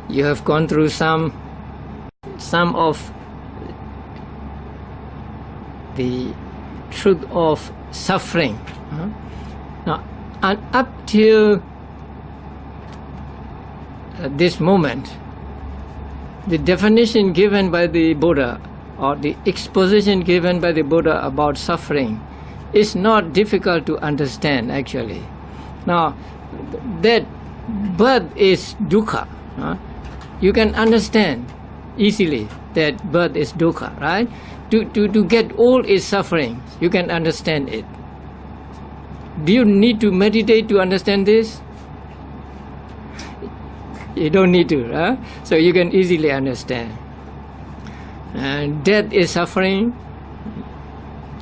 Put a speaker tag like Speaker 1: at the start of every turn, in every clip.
Speaker 1: you have gone through some of the truth of suffering. Now, and up till this moment, the definition given by the Buddha or the exposition given by the Buddha about suffering is not difficult to understand actually. Now, that birth is dukkha. You can understand easily that birth is dukkha, right? To get old is suffering. You can understand it. Do you need to meditate to understand this? You don't need to, right? So you can easily understand. And death is suffering.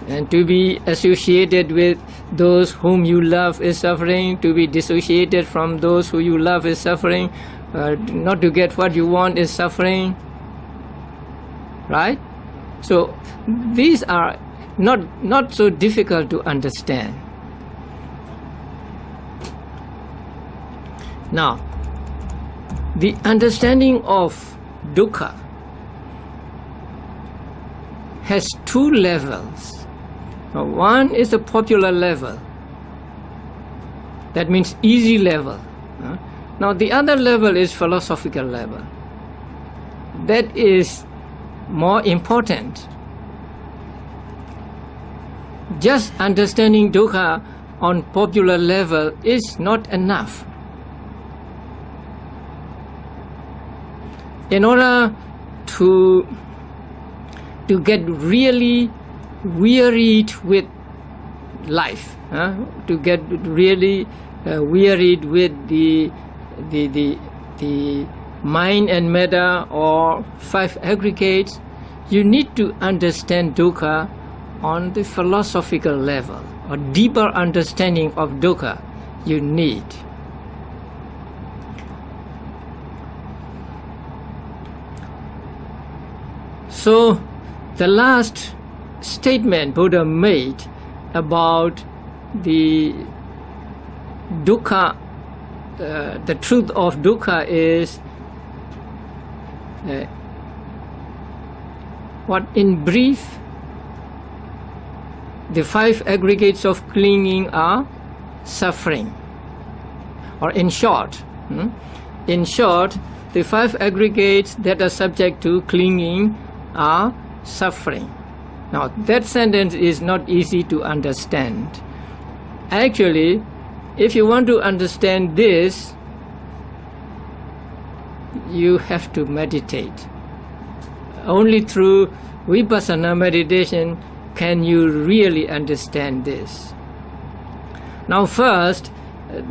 Speaker 1: And to be associated with those whom you love is suffering. To be dissociated from those who you love is suffering. Not to get what you want is suffering. Right? So these are not so difficult to understand. Now, the understanding of dukkha has two levels. One is the popular level. That means easy level. Now the other level is philosophical level. That is more important. Just understanding dukkha on popular level is not enough. In order to get really wearied with life, to get really wearied with the mind and matter or five aggregates, you need to understand dukkha on the philosophical level. A deeper understanding of dukkha you need. So the last statement Buddha made about the dukkha, the truth of dukkha is what in brief, the five aggregates of clinging are suffering. Or in short, the five aggregates that are subject to clinging are suffering. Now that sentence is not easy to understand. Actually, if you want to understand this, you have to meditate. Only through vipassana meditation can you really understand this. Now first,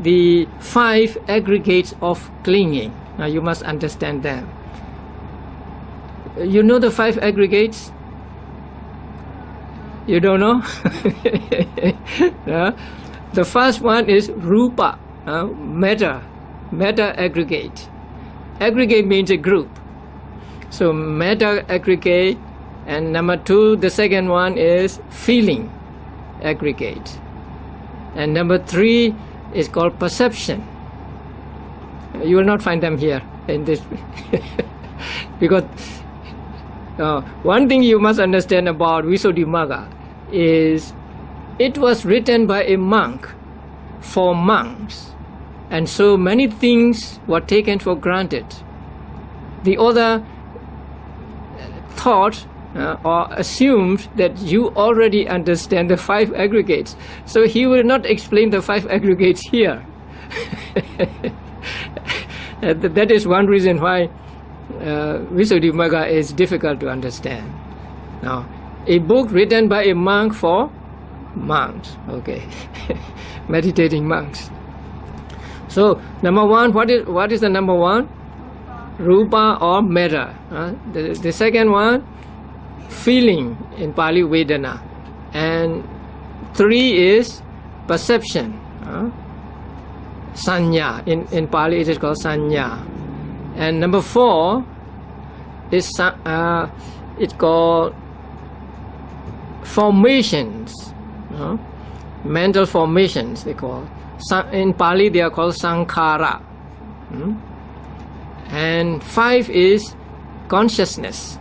Speaker 1: the five aggregates of clinging. Now you must understand them. You know the five aggregates? You don't know? The first one is rupa, matter aggregate. Aggregate means a group. So matter aggregate, and number two, the second one is feeling aggregate. And number three is called perception. You will not find them here in this because one thing you must understand about Visuddhimagga is it was written by a monk for monks, and so many things were taken for granted. The author thought or assumed that you already understand the five aggregates, so he will not explain the five aggregates here. That is one reason why Visuddhimagga is difficult to understand. Now, a book written by a monk for monks, okay, meditating monks. So, number one, what is the number one? Rupa or matter. The second one, feeling, in Pali Vedana. And three is perception. Sanya, in Pali it is called Sanya. And number four is it's called formations, mental formations they call. In Pali they are called sankhara. and 5 is consciousness,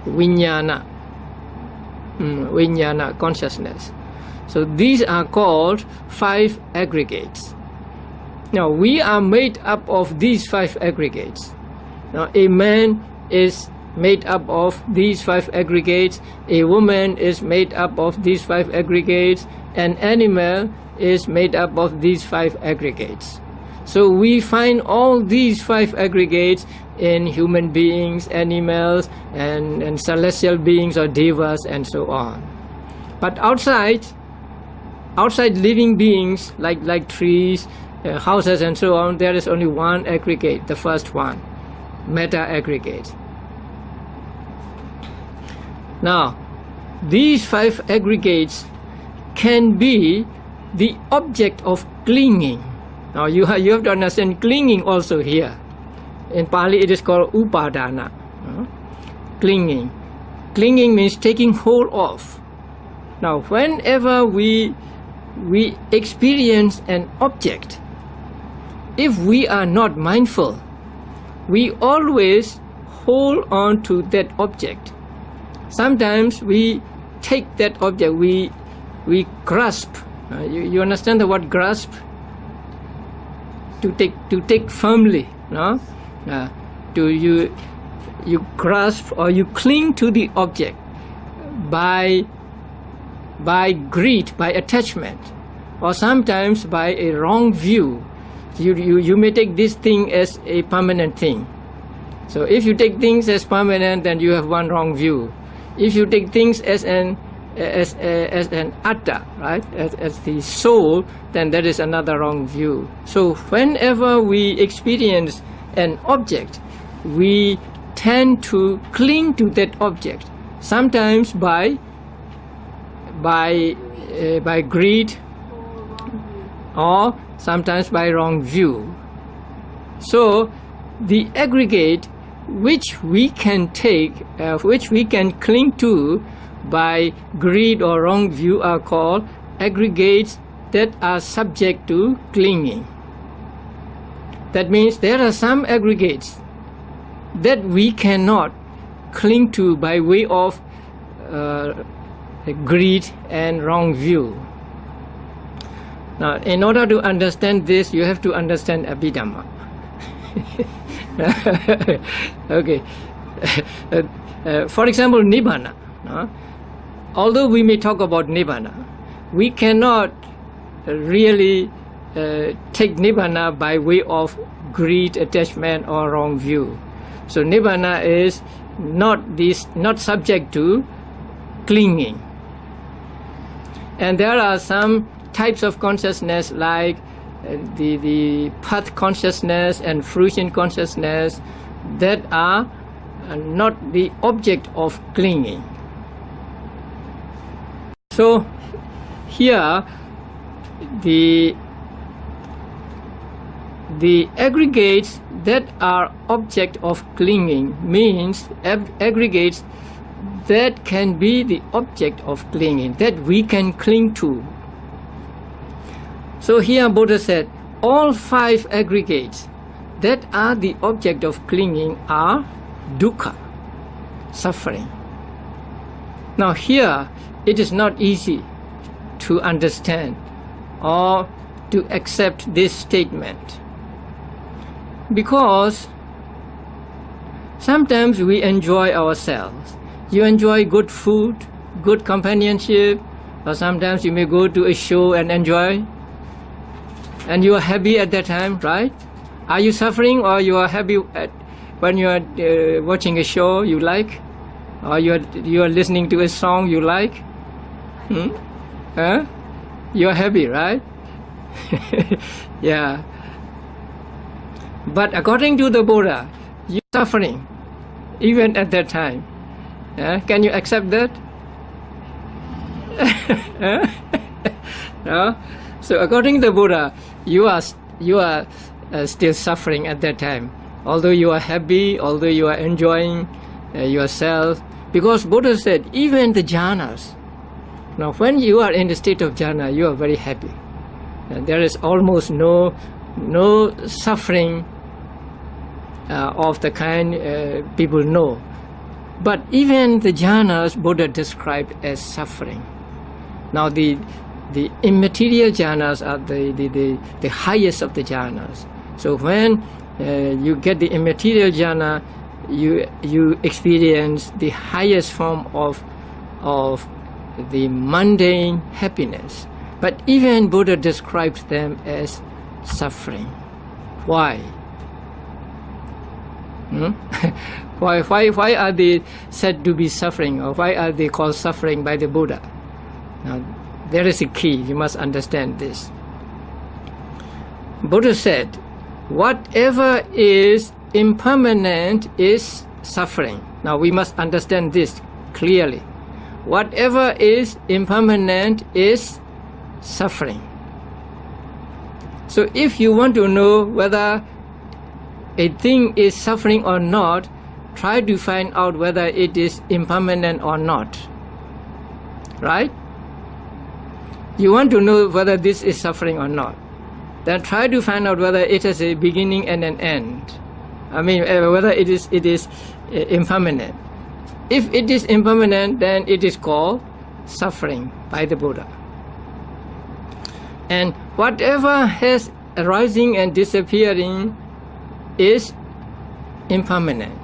Speaker 1: vijnana, vijnana, consciousness. So these are called 5 aggregates. Now we are made up of these 5 aggregates. Now a man is made up of these 5 aggregates, a woman is made up of these 5 aggregates, an animal is made up of these 5 aggregates. So we find all these 5 aggregates in human beings, animals, and celestial beings or devas and so on. But outside living beings like trees, houses and so on, there is only one aggregate, the first one, meta aggregate. Now, these 5 aggregates can be the object of clinging. Now you have to understand clinging also here. In Pali it is called upadana. Clinging. Clinging means taking hold of. Now whenever we experience an object, if we are not mindful, we always hold on to that object. Sometimes we take that object, we grasp. You understand the word grasp? To take firmly, no? You grasp or you cling to the object by greed, by attachment, or sometimes by a wrong view. You may take this thing as a permanent thing. So if you take things as permanent, then you have one wrong view. If you take things as an atta, right, as the soul, then that is another wrong view. So whenever we experience an object, we tend to cling to that object, sometimes by greed, or sometimes by wrong view. So the aggregate which we can take, which we can cling to by greed or wrong view are called aggregates that are subject to clinging. That means there are some aggregates that we cannot cling to by way of greed and wrong view. Now, in order to understand this, you have to understand Abhidhamma. Okay. For example, Nibbana. Although we may talk about Nibbana, we cannot really take Nibbana by way of greed, attachment, or wrong view. So Nibbana is not subject to clinging. And there are some types of consciousness like the path consciousness and fruition consciousness that are not the object of clinging. So here the aggregates that are object of clinging means aggregates that can be the object of clinging, that we can cling to. So here Buddha said, all 5 aggregates that are the object of clinging are dukkha, suffering. Now here it is not easy to understand or to accept this statement, because sometimes we enjoy ourselves. You enjoy good food, good companionship, or sometimes you may go to a show and enjoy, and you are happy at that time, right? Are you suffering or you are happy when you are watching a show you like, or you are listening to a song you like? You are happy, right? Yeah. But according to the Buddha, you are suffering even at that time. Can you accept that? No? So according to the Buddha, you are still suffering at that time, although you are happy, although you are enjoying yourself, because Buddha said even the jhanas. Now when you are in the state of jhana, you are very happy. There is almost no suffering of the kind people know. But even the jhanas Buddha described as suffering. Now the immaterial jhanas are the highest of the jhanas. So when you get the immaterial jhana, you experience the highest form of the mundane happiness. But even Buddha describes them as suffering. Why? Why are they said to be suffering, or why are they called suffering by the Buddha? Now, there is a key. You must understand this. Buddha said, whatever is impermanent is suffering. Now we must understand this clearly. Whatever is impermanent is suffering. So if you want to know whether a thing is suffering or not, try to find out whether it is impermanent or not. Right? You want to know whether this is suffering or not. Then try to find out whether it has a beginning and an end. I mean, whether it is impermanent. If it is impermanent, then it is called suffering by the Buddha. And whatever has arising and disappearing is impermanent.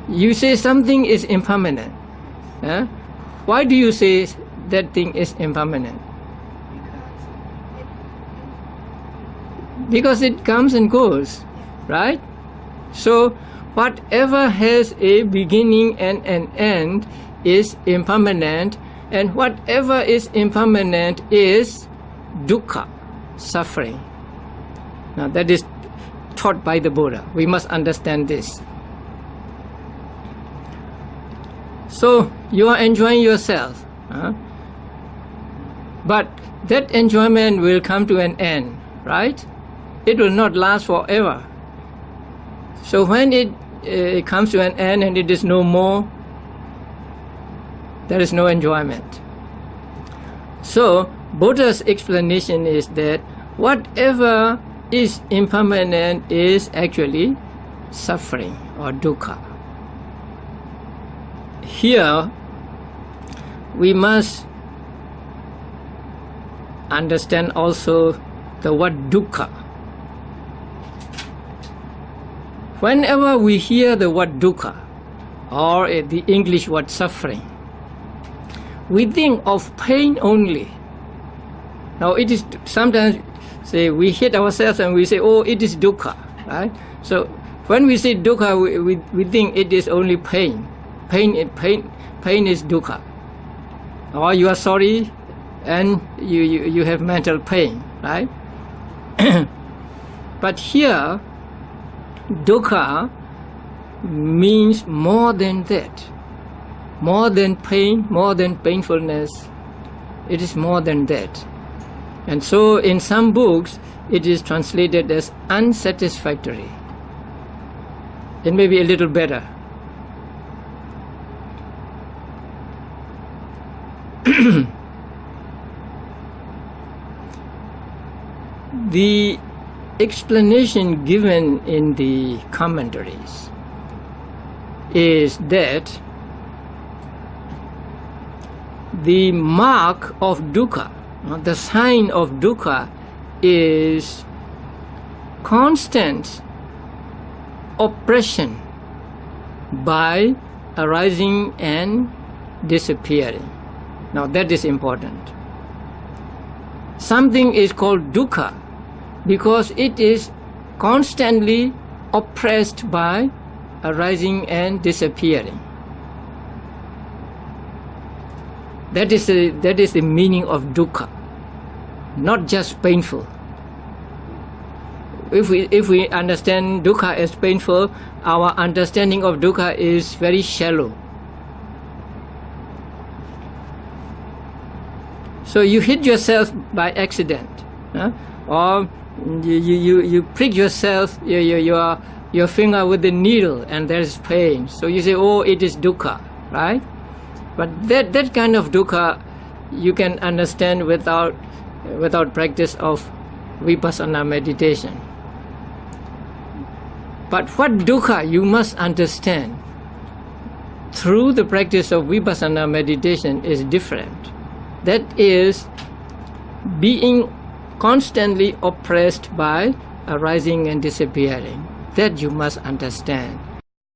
Speaker 1: You say something is impermanent. Why do you say that thing is impermanent? Because it comes and goes, right? So whatever has a beginning and an end is impermanent, and whatever is impermanent is dukkha, suffering. Now that is taught by the Buddha. We must understand this. So you are enjoying yourself, but that enjoyment will come to an end, right? It will not last forever. So when it comes to an end and it is no more, there is no enjoyment. So Buddha's explanation is that whatever is impermanent is actually suffering or dukkha. Here we must understand also the word dukkha. Whenever we hear the word dukkha or the English word suffering, we think of pain only. Now it is sometimes say we hit ourselves and we say, oh, it is dukkha, right? So when we say dukkha, we think it is only pain. Pain is dukkha. Or you are sorry and you have mental pain, right? But here, dukkha means more than that. More than pain, more than painfulness. It is more than that. And so in some books, it is translated as unsatisfactory. It may be a little better. The explanation given in the commentaries is that the mark of dukkha, the sign of dukkha, is constant oppression by arising and disappearing. Now that is important. Something is called dukkha because it is constantly oppressed by arising and disappearing. That is the meaning of dukkha, not just painful. If we understand dukkha as painful, our understanding of dukkha is very shallow. So you hit yourself by accident, or you prick yourself your finger with a needle and there is pain. So you say, oh, it is dukkha, right? But that kind of dukkha you can understand without practice of vipassana meditation. But what dukkha you must understand through the practice of vipassana meditation is different. That is, being constantly oppressed by arising and disappearing. That you must understand.